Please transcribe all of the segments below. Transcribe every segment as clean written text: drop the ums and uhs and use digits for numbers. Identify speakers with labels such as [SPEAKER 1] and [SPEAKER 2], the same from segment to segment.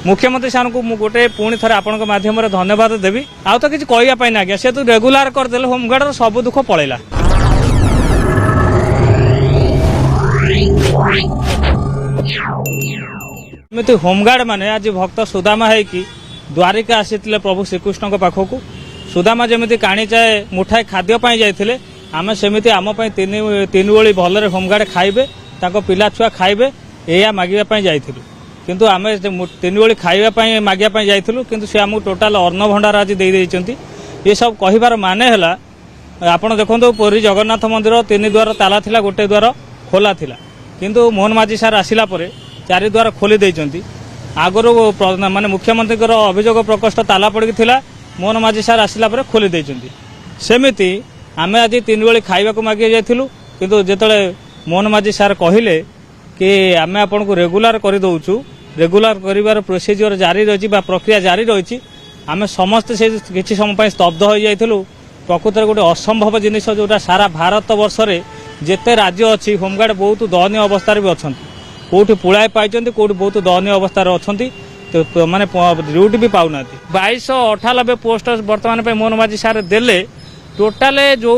[SPEAKER 1] मुख्यमंत्री साहब को गोटे पुणी थे आपण माध्यम धन्यवाद देवी आउ तो किसी कहवाई ना आज्ञा सी तो रेगुलार करदे होमगार्ड सब दुख पलैला एमती होमगार्ड माने आज भक्त सुदामा है कि द्वारिका आसी प्रभु श्रीकृष्ण पाखक सुदामा जमी काणी चाहे मुठाए खाद्यपाई जाते आम सेमती आम तीन ओली भलरे होमगार्ड खाइबे पिला छुआ खाइबे या मागिबा जाइथिलु किंतु आम तीन ओली खाइबा मागिबा जाइथिलु किंतु से आमको टोटाल अन्न भंडार आज दे देइचंती ये सब कहिबार माने हला आपण देखंतु पुरी जगन्नाथ मंदिर तीन द्वार ताला थिला गोटे द्वार खोला थिला किंतु मोहन माझी सार आसिला परे चारि द्वार खोली देइचंती आगरो माने मुख्यमंत्री अभियोग प्रकोष्ठ ताला पड़ी थिला मोहन माझी सार आसिला परे खोली देइचंती सेमिति आमे आज तीन ओली खाइबा को मागे जाइथिलु किंतु जेतले मोहन माझी सार कहिले कि आमे आपन को रेगुलर कर दउचु रेगुलर करिवार प्रोसीजर जारी रही प्रक्रिया जारी रही आमे समस्त से किछि समय स्तब्ध हो जाइथिलु प्रकृत गोटे असंभव जिनिस जोटा सारा भारत वर्ष रे जेते राज्य अच्छी होमगार्ड बहुत दयनीय अवस्था भी अच्छा कौटी पुड़ाए पाई कौटी बहुत दयनीय अवस्था अच्छा तो माने ड्यूटी भी पाऊना 2298 पोस्ट बर्तमान मोहन माझी सार देले टोटाल जो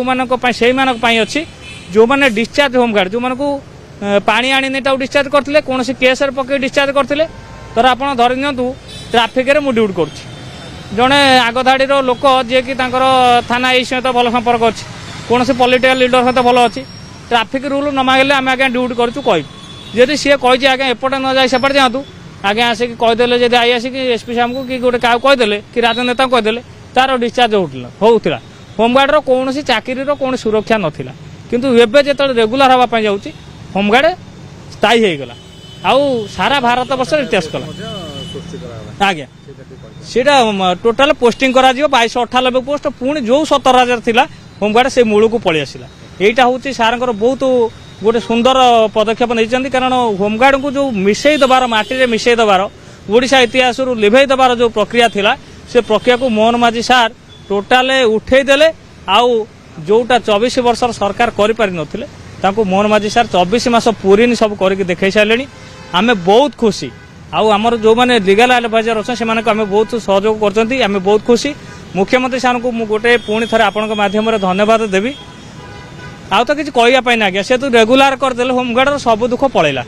[SPEAKER 1] से अच्छी जो मैंने डिस्चार्ज होमगार्ड जो मानक पानी आनी डिस्चार्ज करते कौन केस पकड़ डिस्चार्ज करते तर आप धरी नियंतु ट्राफिक रे मु ड्यूटी कर जड़े आगधाड़ी लोक जी कि थाना ये सहित भल संपर्क अच्छी कौन पॉलिटिकल लीडर सहित भल अच्छी ट्राफिक रूल न मांगे आम आज्ञा ड्यूटी करूँ कह जदि सी कही आज्ञा एपटे न जाए सेपटे जातु आज्ञा आसिक कहीदे जब आई आसिक एसपी साहब को कि गोटे क्या कहीदे कि राजनेता कहीदे तार डिस्चार्ज होता होमगार्ड कौन चाकरी कौन सुरक्षा नाला किंतु एवं जो रेगुलर हाँपा जाऊँगी होमगार्ड स्थायी हो गला आउ सारा भारत वर्ष इतिहास कला आज्ञा सीटा टोटाल पोस्टिंग करा 2298 पोस्ट पुणी जो 17,000 थिला होमगार्ड से मूल को पलि आसिला एटा होची सारंकर बहुत गोटे सुंदर पदक्षेप नहीं कारण होमगार्ड को जो मिसई दबार माटी रे मिसई दबार ओडिशा इतिहास रु लिभई दबार जो प्रक्रिया थिला से प्रक्रिया को मोहन माझी सार टोटाल उठे देले आउ जोटा 24 वर्ष सरकार करि पारि नथिले ताको मोहन माझी सार 24 मास पूरी सब करके देखै सारे आमे बहुत खुशी आउ आमर जो मैंने लीगल एडवाइजर अच्छे से आम बहुत सहयोग कर बहुत खुशी मुख्यमंत्री साहब को गोटे पुणी थे आपण माध्यम धन्यवाद देवी आउ तो किसी कहवाई ना आज्ञा सी तो रेगुलर करदे होमगार्ड सब दुख पलैला।